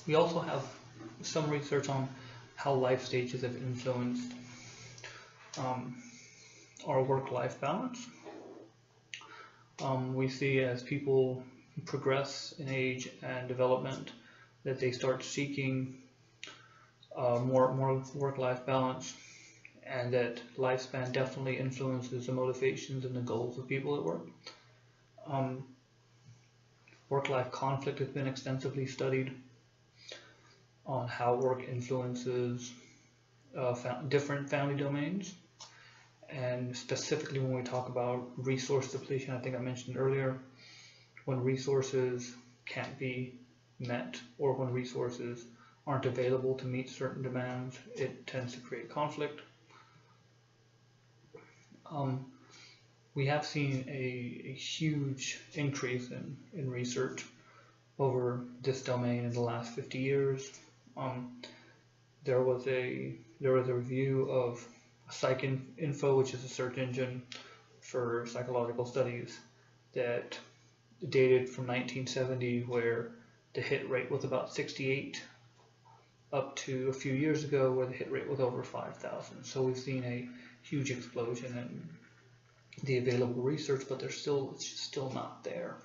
We also have some research on how life stages have influenced our work-life balance. We see as people progress in age and development that they start seeking more work-life balance, and that lifespan definitely influences the motivations and the goals of people at work. Work-life conflict has been extensively studied on how work influences different family domains. And specifically when we talk about resource depletion, I think I mentioned earlier, when resources can't be met or when resources aren't available to meet certain demands, it tends to create conflict. We have seen a huge increase in research over this domain in the last 50 years. There was a review of PsycInfo, which is a search engine for psychological studies, that dated from 1970, where the hit rate was about 68, up to a few years ago where the hit rate was over 5,000. So we've seen a huge explosion in the available research, but it's still not there.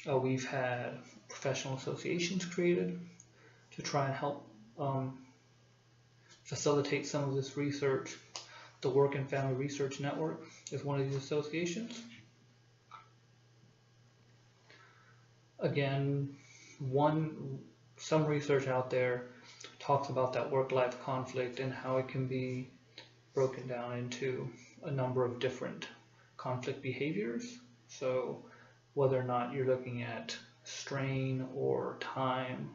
We've had professional associations created to try and help facilitate some of this research. The Work and Family Research Network is one of these associations. Again, some research out there talks about that work-life conflict and how it can be broken down into a number of different conflict behaviors. So whether or not you're looking at strain or time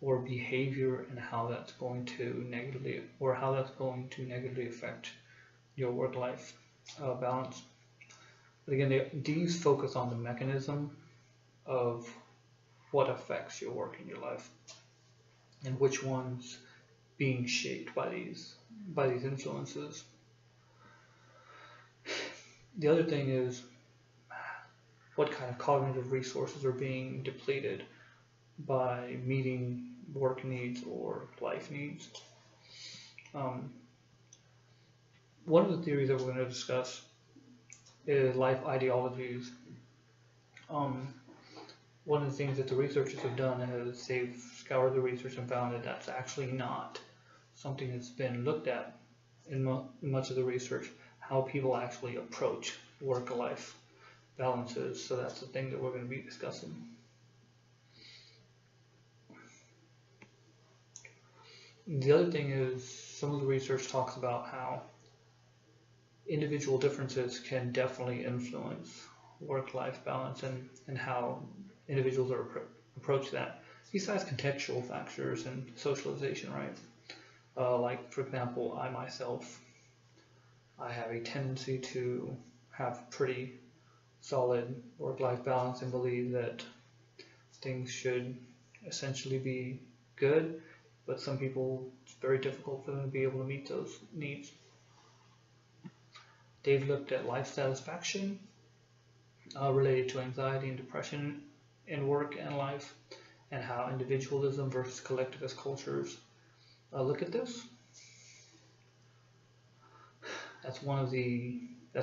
or behavior and how that's going to negatively affect your work-life balance. But again, these focus on the mechanism of what affects your work and your life, and which ones being shaped by these influences. The other thing is what kind of cognitive resources are being depleted by meeting work needs or life needs. One of the theories that we're going to discuss is life ideologies. One of the things that the researchers have done is they've scoured the research and found that that's actually not something that's been looked at in much of the research, how people actually approach work-life balances. So that's the thing that we're going to be discussing. The other thing is some of the research talks about how individual differences can definitely influence work-life balance and how individuals are approach that, besides contextual factors and socialization, right? Like, for example, I myself, I have a tendency to have pretty solid work-life balance and believe that things should essentially be good, but some people, it's very difficult for them to be able to meet those needs. They've looked at life satisfaction related to anxiety and depression in work and life, and how individualism versus collectivist cultures look at this. That's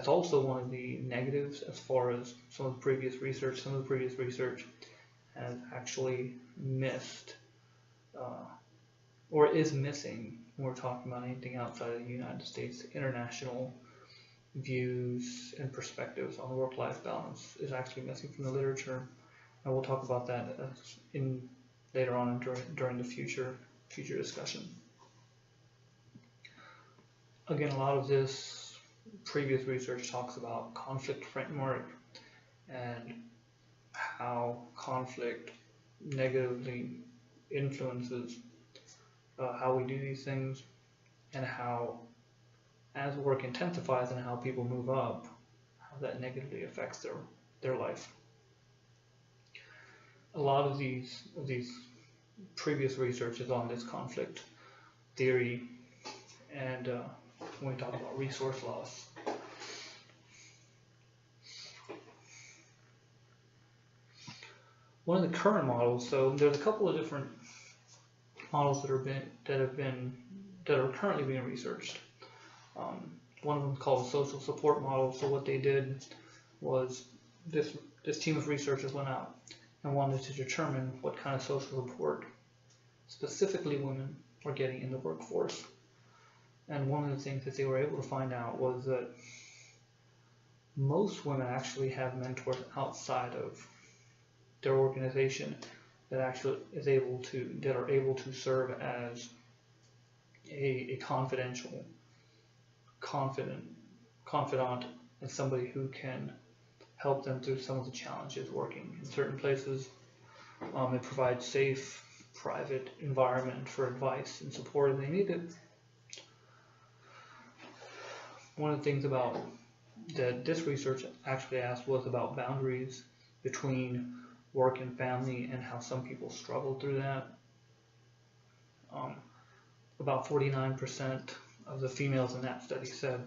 also one of the negatives as far as some of the previous research. Some of the previous research has actually missed or is missing when we're talking about anything outside of the United States. International views and perspectives on the work-life balance is actually missing from the literature, and we'll talk about that later on during the future discussion. Again, a lot of this previous research talks about conflict framework and how conflict negatively influences how we do these things, and how, as work intensifies and how people move up, how that negatively affects their life. A lot of these previous research is on this conflict theory, and when we talk about resource loss. One of the current models, so there's a couple of different models that are currently being researched. One of them is called the social support model. So what they did was this team of researchers went out and wanted to determine what kind of social support specifically women were getting in the workforce. And one of the things that they were able to find out was that most women actually have mentors outside of their organization that actually are able to serve as a confidant, and somebody who can help them through some of the challenges working in certain places. It provides safe, private environment for advice and support if they need it. One of the things about that this research actually asked was about boundaries between work and family and how some people struggle through that. About 49% of the females in that study said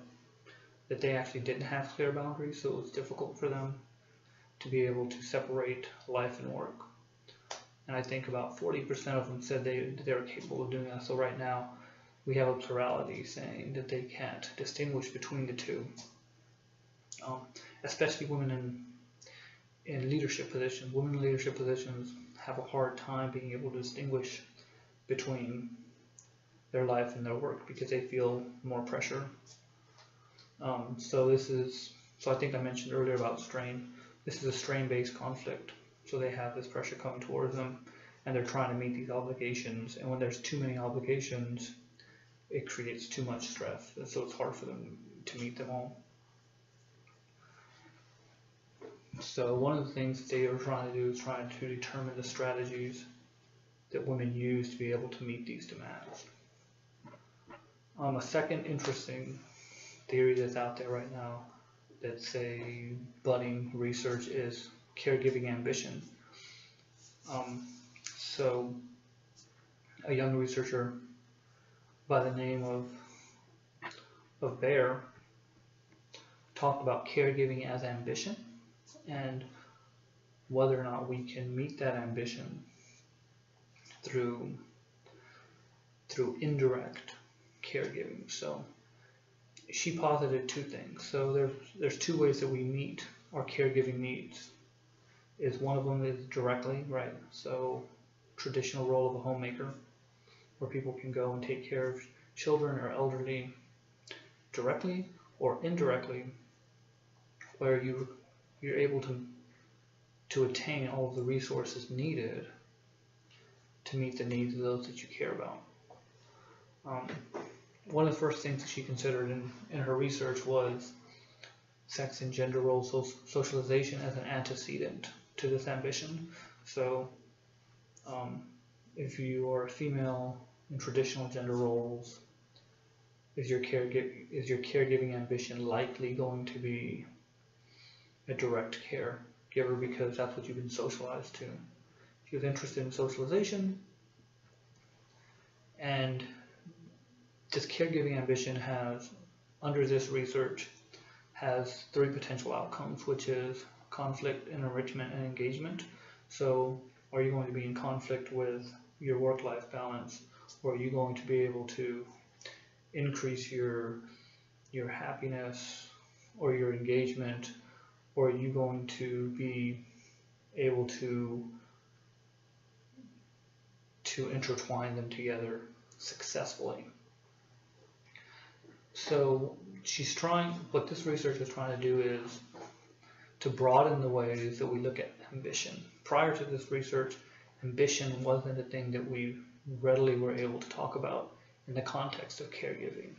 that they actually didn't have clear boundaries, so it was difficult for them to be able to separate life and work. And I think about 40% of them said they were capable of doing that. So right now we have a plurality saying that they can't distinguish between the two, especially women in leadership positions. Women in leadership positions have a hard time being able to distinguish between their life and their work because they feel more pressure. So I think I mentioned earlier about strain. This is a strain-based conflict. So they have this pressure coming towards them and they're trying to meet these obligations. And when there's too many obligations, it creates too much stress. And so it's hard for them to meet them all. So one of the things that they are trying to do is trying to determine the strategies that women use to be able to meet these demands. A second interesting theory that's out there right now that's a budding research is caregiving ambition. So a young researcher by the name of Baer talked about caregiving as ambition and whether or not we can meet that ambition through indirect caregiving. So she posited two things. So there's two ways that we meet our caregiving needs. One of them is directly, right? So traditional role of a homemaker, where people can go and take care of children or elderly directly, or indirectly, where you're able to attain all of the resources needed to meet the needs of those that you care about. One of the first things that she considered in her research was sex and gender role socialization as an antecedent to this ambition. So if you are a female in traditional gender roles, is your caregiving ambition likely going to be a direct caregiver because that's what you've been socialized to? She was interested in socialization, and this caregiving ambition has, under this research, has three potential outcomes, which is conflict, enrichment, and engagement. So are you going to be in conflict with your work-life balance, or are you going to be able to increase your happiness or your engagement, or are you going to be able to intertwine them together successfully? So what this research is trying to do is to broaden the ways that we look at ambition. Prior to this research, ambition wasn't a thing that we readily were able to talk about in the context of caregiving.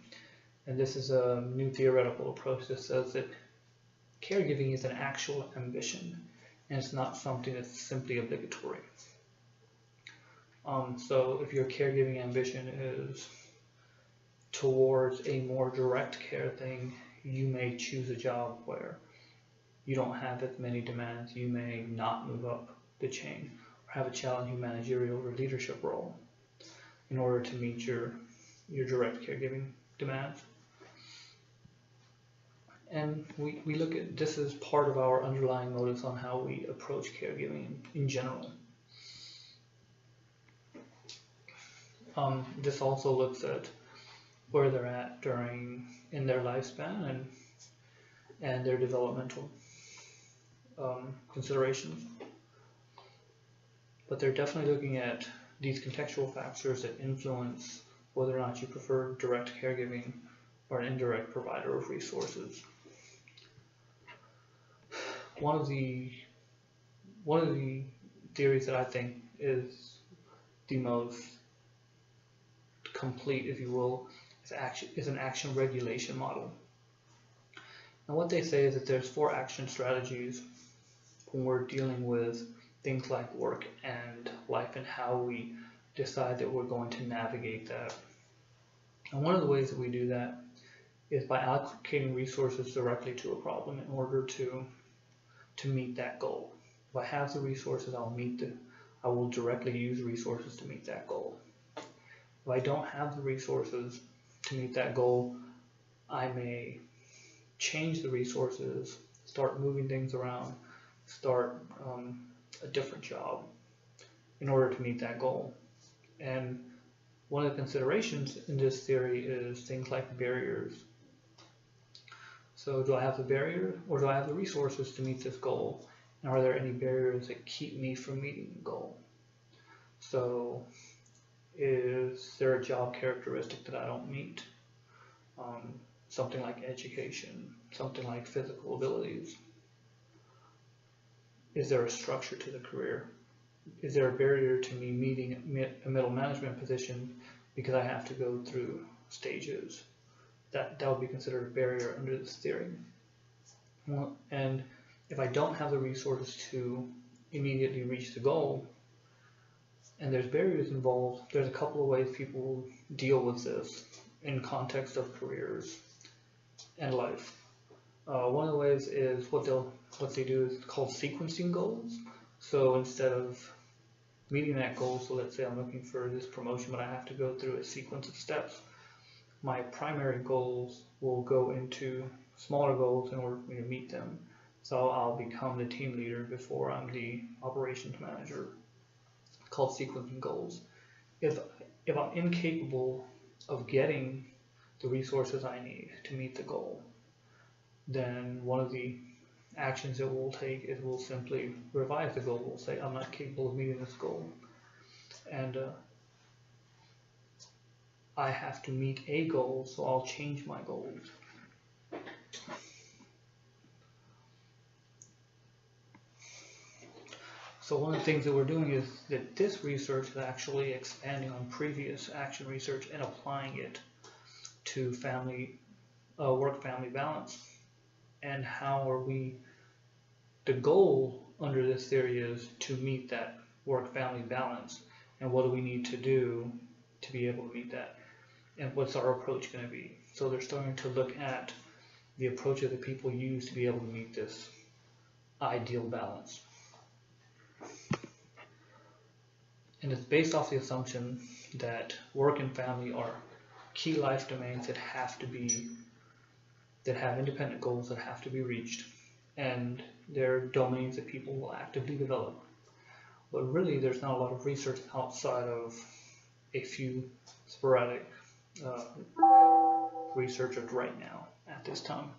And this is a new theoretical approach that says that caregiving is an actual ambition, and it's not something that's simply obligatory. So if your caregiving ambition is towards a more direct care thing, you may choose a job where you don't have as many demands. You may not move up the chain or have a challenging managerial or leadership role in order to meet your direct caregiving demands. And we look at this as part of our underlying motives on how we approach caregiving in general. This also looks at where they're at in their lifespan and their developmental considerations. But they're definitely looking at these contextual factors that influence whether or not you prefer direct caregiving or an indirect provider of resources. One of the theories that I think is the most complete, if you will, is an action regulation model. And what they say is that there's 4 action strategies when we're dealing with things like work and life and how we decide that we're going to navigate that. And one of the ways that we do that is by allocating resources directly to a problem in order to meet that goal. If I have the resources, I will directly use resources to meet that goal. If I don't have the resources to meet that goal, I may change the resources, start moving things around, start a different job in order to meet that goal. And one of the considerations in this theory is things like barriers. So do I have the barrier or do I have the resources to meet this goal? And are there any barriers that keep me from meeting the goal? So is there a job characteristic that I don't meet? Something like education, something like physical abilities. Is there a structure to the career? Is there a barrier to me meeting a middle management position because I have to go through stages? That would be considered a barrier under this theory. And if I don't have the resources to immediately reach the goal, and there's barriers involved, there's a couple of ways people deal with this in context of careers and life. One of the ways is what they do is called sequencing goals. So instead of meeting that goal, so let's say I'm looking for this promotion, but I have to go through a sequence of steps, my primary goals will go into smaller goals in order for me to meet them. So I'll become the team leader before I'm the operations manager, called sequencing goals. If I'm incapable of getting the resources I need to meet the goal, then one of the actions that we'll take is we'll simply revise the goal. We'll say, I'm not capable of meeting this goal, and I have to meet a goal, so I'll change my goals. So one of the things that we're doing is that this research is actually expanding on previous action research and applying it to work-family balance. And how are the goal under this theory is to meet that work-family balance. And what do we need to do to be able to meet that? And what's our approach going to be? So they're starting to look at the approach that the people use to be able to meet this ideal balance. And it's based off the assumption that work and family are key life domains that have independent goals that have to be reached, and they're domains that people will actively develop. But really, there's not a lot of research outside of a few sporadic researchers right now at this time.